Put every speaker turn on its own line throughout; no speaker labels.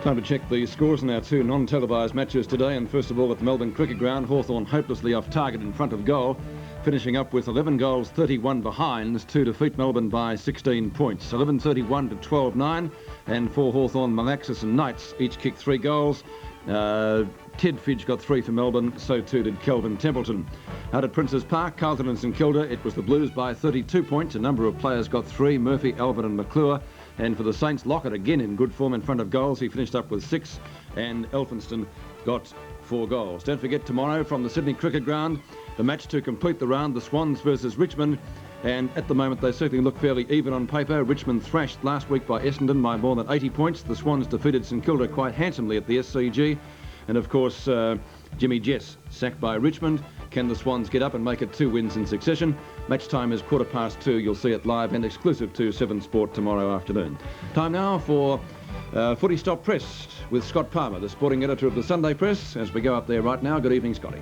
Time to check the scores in our two non-televised matches today. And first of all, at the Melbourne Cricket Ground, Hawthorn hopelessly off target in front of goal, finishing up with 11 goals, 31 behind to defeat Melbourne by 16 points. 11-31 to 12-9. And for Hawthorn, Malaxis and Knights each kicked 3 goals. Ted Fidge got 3 for Melbourne, so too did Kelvin Templeton. Out at Princes Park, Carlton and St Kilda, it was the Blues by 32 points. A number of players got 3, Murphy, Alvin and McClure. And for the Saints, Lockett again in good form in front of goals. He finished up with 6, and Elphinston got 4 goals. Don't forget, tomorrow from the Sydney Cricket Ground, the match to complete the round, the Swans versus Richmond. And at the moment, they certainly look fairly even on paper. Richmond thrashed last week by Essendon by more than 80 points. The Swans defeated St Kilda quite handsomely at the SCG. And of course, Jimmy Jess sacked by Richmond. Can the Swans get up and make it 2 wins in succession? Match time is 2:15. You'll see it live and exclusive to 7 Sport tomorrow afternoon. Time now for Footy Stop Press with Scot Palmer, the sporting editor of the Sunday Press, as we go up there right now. Good evening, Scotty.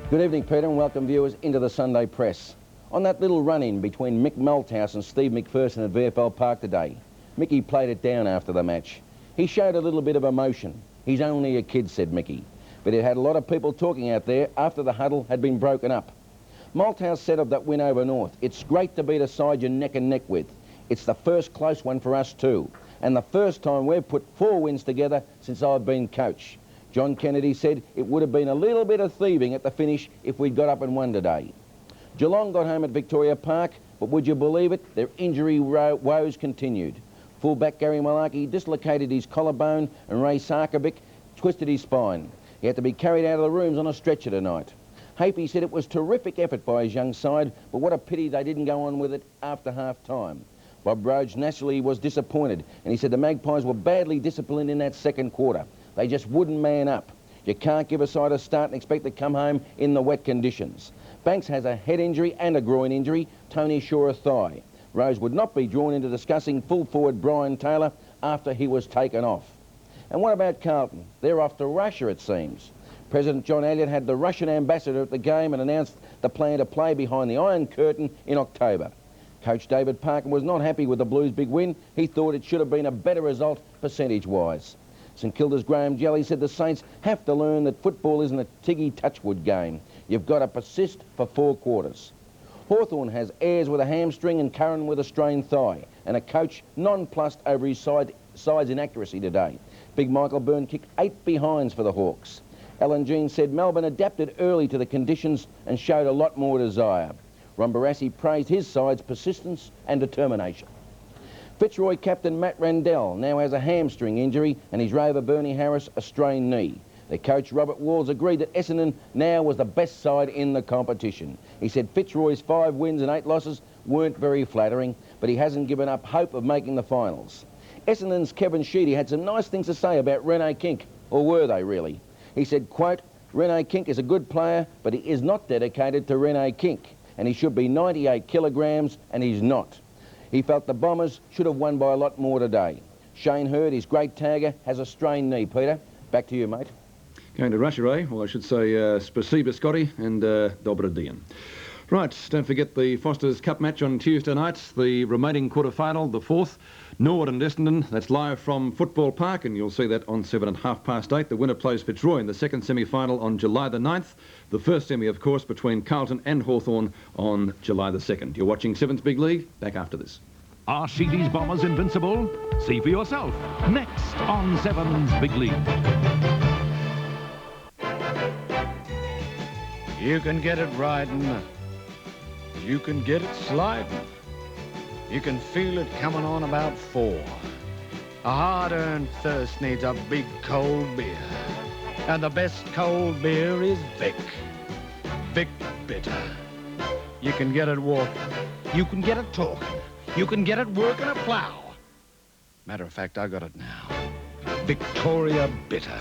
Good evening, Peter, and welcome viewers into the Sunday Press. On that little run-in between Mick Malthouse and Steve McPherson at VFL Park today, Mickey played it down after the match. He showed a little bit of emotion. He's only a kid, said Mickey. But it had a lot of people talking out there after the huddle had been broken up. Malthouse said of that win over North, "It's great to beat a side you're neck and neck with. It's the first close one for us too, and the first time we've put 4 wins together since I've been coach." John Kennedy said it would have been a little bit of thieving at the finish if we'd got up and won today. Geelong got home at Victoria Park, but would you believe it? Their injury woes continued. Fullback Gary Malarkey dislocated his collarbone and Ray Sarkovic twisted his spine. He had to be carried out of the rooms on a stretcher tonight. Hapey said it was terrific effort by his young side, but what a pity they didn't go on with it after half-time. Bob Rhodes naturally was disappointed, and he said the Magpies were badly disciplined in that second quarter. They just wouldn't man up. You can't give a side a start and expect to come home in the wet conditions. Banks has a head injury and a groin injury, Tony Shaw a thigh. Rose would not be drawn into discussing full forward Brian Taylor after he was taken off. And what about Carlton? They're off to Russia, it seems. President John Elliott had the Russian ambassador at the game and announced the plan to play behind the Iron Curtain in October. Coach David Parker was not happy with the Blues' big win. He thought it should have been a better result percentage-wise. St Kilda's Graham Jelly said the Saints have to learn that football isn't a Tiggy Touchwood game. You've got to persist for 4 quarters. Hawthorn has Ayres with a hamstring and Curran with a strained thigh, and a coach nonplussed over his side's inaccuracy today. Big Michael Byrne kicked 8 behinds for the Hawks. Alan Jean said Melbourne adapted early to the conditions and showed a lot more desire. Ron Barassi praised his side's persistence and determination. Fitzroy captain Matt Randell now has a hamstring injury and his rover Bernie Harris a strained knee. The coach Robert Walls agreed that Essendon now was the best side in the competition. He said Fitzroy's 5 wins and 8 losses weren't very flattering, but he hasn't given up hope of making the finals. Essendon's Kevin Sheedy had some nice things to say about Rene Kink, or were they really? He said, quote, "Rene Kink is a good player, but he is not dedicated to Rene Kink, and he should be 98 kilograms, and he's not." He felt the Bombers should have won by a lot more today. Shane Hurd, his great tagger, has a strained knee. Peter, back to you, mate.
Going to Russia, eh? Well, I should say Spasiba, Scotty, and Dobra Dian. Right, don't forget the Foster's Cup match on Tuesday night, the remaining quarter-final, the 4th, Norwood and Essendon. That's live from Football Park, and you'll see that on 7 at 8:30. The winner plays Fitzroy in the second semi-final on July the 9th. The first semi, of course, between Carlton and Hawthorn on July the 2nd. You're watching 7's Big League. Back after this.
Are Sheedy's Bombers invincible? See for yourself. Next on 7's Big League.
You can get it riding. You can get it sliding. You can feel it coming on about 4. A hard-earned thirst needs a big cold beer. And the best cold beer is Vic. Vic Bitter. You can get it walking. You can get it talking. You can get it working a plow. Matter of fact, I got it now. Victoria Bitter.